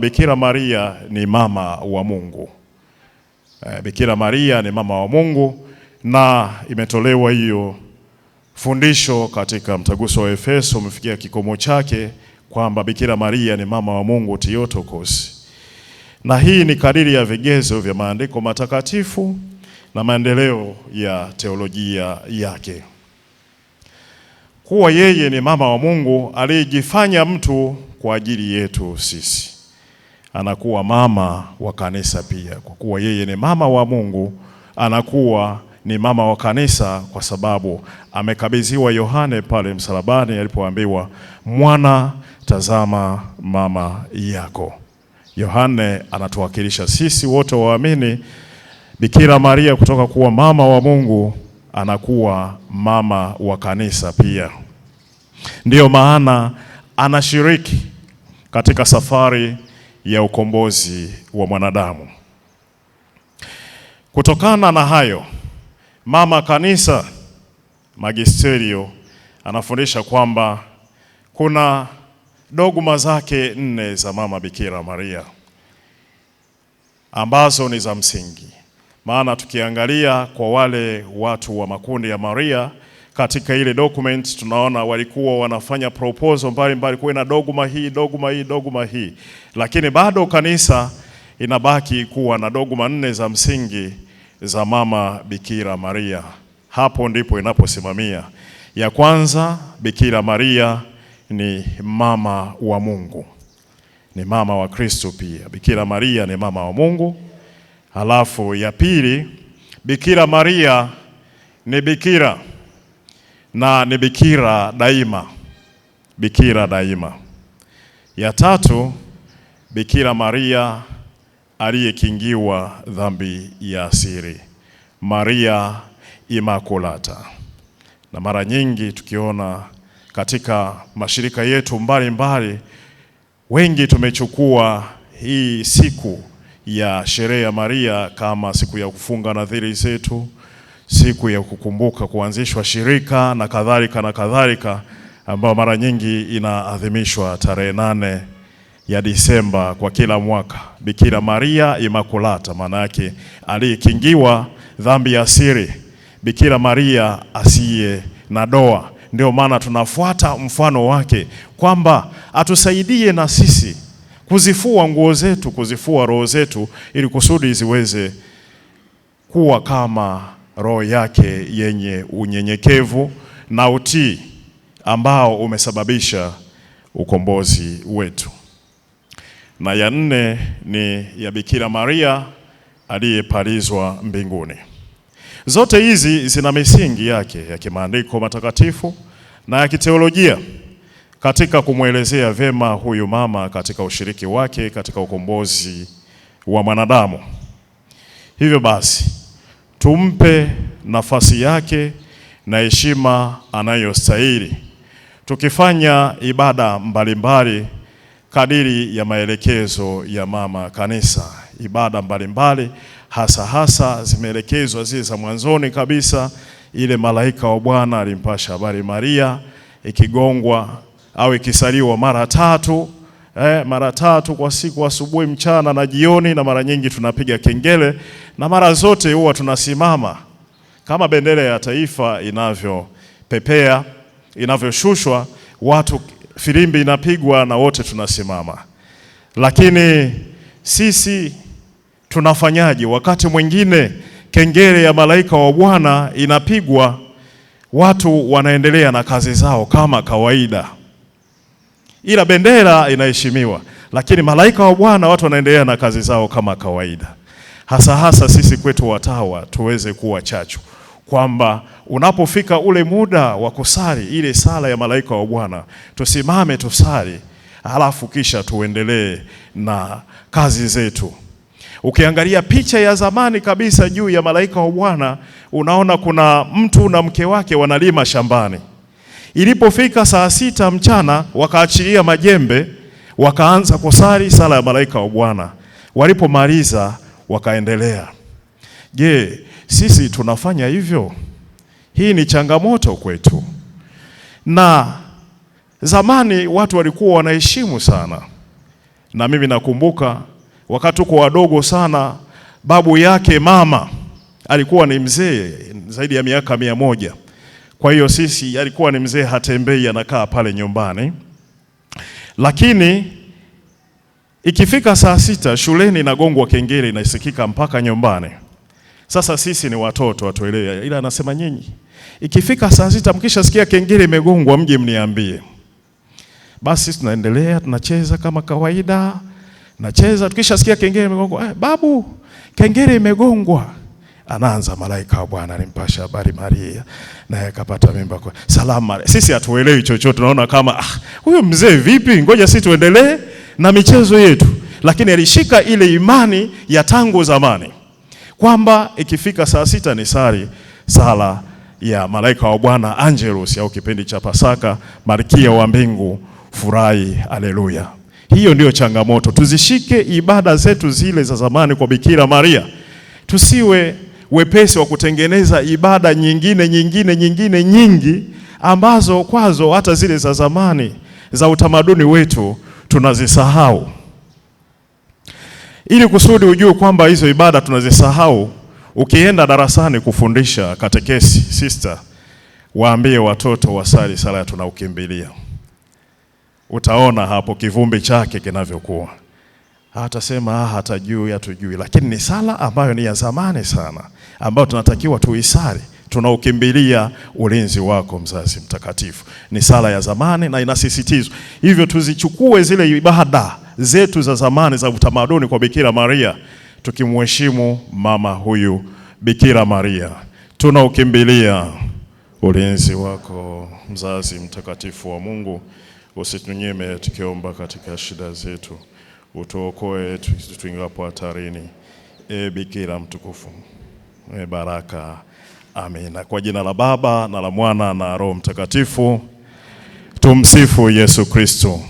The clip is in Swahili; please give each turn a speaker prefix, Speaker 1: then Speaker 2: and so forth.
Speaker 1: Bikira Maria ni mama wa Mungu. Bikira Maria ni mama wa Mungu, na imetolewa hiyo fundisho katika mtaguso wa Efeso, umefikia kikomo chake kwamba Bikira Maria ni mama wa Mungu Theotokos. Na hii ni kadiri ya vigezo vya maandiko matakatifu na maendeleo ya teolojia yake. Kuwa yeye ni mama wa Mungu aliyejifanya mtu kwa ajili yetu sisi. Anakuwa mama wa kanisa pia. Kwa kuwa yeye ni mama wa Mungu, anakuwa ni mama wa kanisa kwa sababu amekabidhiwa Yohane pale msalabani alipoambiwa, mwana, tazama mama yako. Yohane anatuwakilisha sisi wote waamini. Bikira Maria kutoka kuwa mama wa Mungu anakuwa mama wa kanisa pia. Ndiyo maana anashiriki katika safari ya ukombozi wa mwanadamu. Kutokana na hayo, mama kanisa Magisterio anafundisha kwamba kuna dogma zake 4 za mama Bikira Maria ambazo ni za msingi. Maana tukiangalia kwa wale watu wa makundi ya Maria katika ile document, tunaona walikuwa wanafanya proposal mbalimbali kuwe na dogma hii. Lakini bado kanisa inabaki kuwa na dogma 4 za msingi za mama Bikira Maria. Hapo ndipo inaposimamia. Ya kwanza, Bikira Maria ni mama wa Mungu. Ni mama wa Kristo pia. Bikira Maria ni mama wa Mungu. Halafu ya pili, Bikira Maria ni bikira na ni bikira daima. Bikira daima. Ya tatu, Bikira Maria aliyekingiwa dhambi ya asili. Maria Immaculata. Na mara nyingi tukiona katika mashirika yetu mbalimbali, wengi tumechukua hii siku ya sherehe ya Maria kama siku ya kufunga nadhiri zetu, siku ya kukumbuka kuanzishwa shirika na kadhalika, ambayo mara nyingi inaadhimishwa tarehe 8 ya Disemba kwa kila mwaka. Bikira Maria Immaculata, maana yake aliyekingiwa dhambi ya asili, Bikira Maria asiye na doa. Ndio maana tunafuata mfano wake kwamba atusaidie na sisi kuzifua nguo zetu, kuzifua roho zetu, ili kusudi ziweze kuwa kama roho yake yenye unyenyekevu na utii ambao umesababisha ukombozi wetu. Na ya 4 ni ya Bikira Maria aliyepalizwa mbinguni. Zote hizi zina misingi yake ya kimaandiko matakatifu na ya kiteolojia katika kumwelezea vyema huyu mama katika ushiriki wake katika ukombozi wa mwanadamu. Hivyo basi, tumpe nafasi yake na heshima anayostahili, tukifanya ibada mbalimbali kadiri ya maelekezo ya mama kanisa. Ibada mbalimbali hasa zimeelekezwa zile za mwanzoni kabisa, ile malaika wa Bwana alimpasha habari Maria, ikigongwa au ikisaliwa mara 3 kwa siku, asubuhi, mchana na jioni, na mara nyingi tunapiga kengele, na mara zote huwa tunasimama kama bendera ya taifa inavyopepea, inavyoshushwa, watu filimbi inapigwa na wote tunasimama. Lakini sisi tunafanyaje wakati mwingine kengele ya malaika wa Bwana inapigwa, watu wanaendelea na kazi zao kama kawaida, ila bendera inaheshimiwa, lakini malaika wa Bwana watu wanaendelea na kazi zao kama kawaida. Hasa sisi kwetu watawa tuweze kuwa chachu kwamba unapofika ule muda wa kusali ile sala ya malaika wa Bwana, tusimame tusali, halafu kisha tuendelee na kazi zetu. Ukiangalia picha ya zamani kabisa juu ya malaika wa Bwana, unaona kuna mtu na mke wake wanalima shambani. Ilipofika saa 6 mchana, wakaachilia majembe, wakaanza kusali sala ya malaika wa Bwana. Walipomaliza wakaendelea. Je, sisi tunafanya hivyo? Hii ni changamoto kwetu. Na zamani watu walikuwa wanaheshimu sana Na mimi nakumbuka wakati tuko wadogo sana, babu yake mama alikuwa ni mzee zaidi ya miaka 100. Kwa hiyo sisi alikuwa ni mzee, hatembei, anakaa pale nyumbani. Lakini ikifika saa 6 shuleni inagongwa kengele, inasikika mpaka nyumbani. Sasa sisi ni watoto watuelewe, ila anasema nyinyi ikifika saa 6 mkishasikia kengele imegongwa mje mniambie. Basi tunaendelea tunacheza kama kawaida. Nacheza tukishasikia kengele imegongwa, babu kengele imegongwa. Anaanza malaika wa Bwana alimpasha habari Maria naye akapata mimba kwa salama. Sisi hatuelewi chochote, tunaona kama huyo mzee vipi, ngoja sisi tuendelee na michezo yetu. Lakini alishika ile imani ya tangu zamani kwamba ikifika saa 6 ni sala ya malaika wa Bwana Angelus, au kipindi cha Pasaka, Malkia wa mbingu furahi, haleluya. Hiyo ndio changamoto, tuzishike ibada zetu zile za zamani kwa Bikira Maria. Tusiwe wepesi wa kutengeneza ibada nyingine nyingi ambazo kwazo hata zile za zamani za utamaduni wetu tunazisahau. Ili kusudi ujue kwamba hizo ibada tunazisahau, ukienda darasani kufundisha katekesi, sister, waambie watoto wasali sala ya tunaukimbilia. Utaona hapo kivumbi chake kinavyokuwa. Hatasema hatujui, lakini ni sala ambayo ni ya zamani sana, ambayo tunatakiwa tuisali. Tunaukimbilia ulinzi wako mzazi mtakatifu. Ni sala ya zamani na inasisitizwa. Hivyo tuzichukue zile ibada zetu za zamani za utamaduni kwa Bikira Maria, tukimheshimu mama huyu Bikira Maria. Tunaukimbilia ulinzi wako mzazi mtakatifu wa Mungu. Usitunyime tukiomba katika shida zetu. Utuokoe tuingapo hatarini. Bikira mtukufu, baraka. Amina. Kwa jina la Baba na la Mwana na Roho Mtakatifu. Tumsifu Yesu Kristo.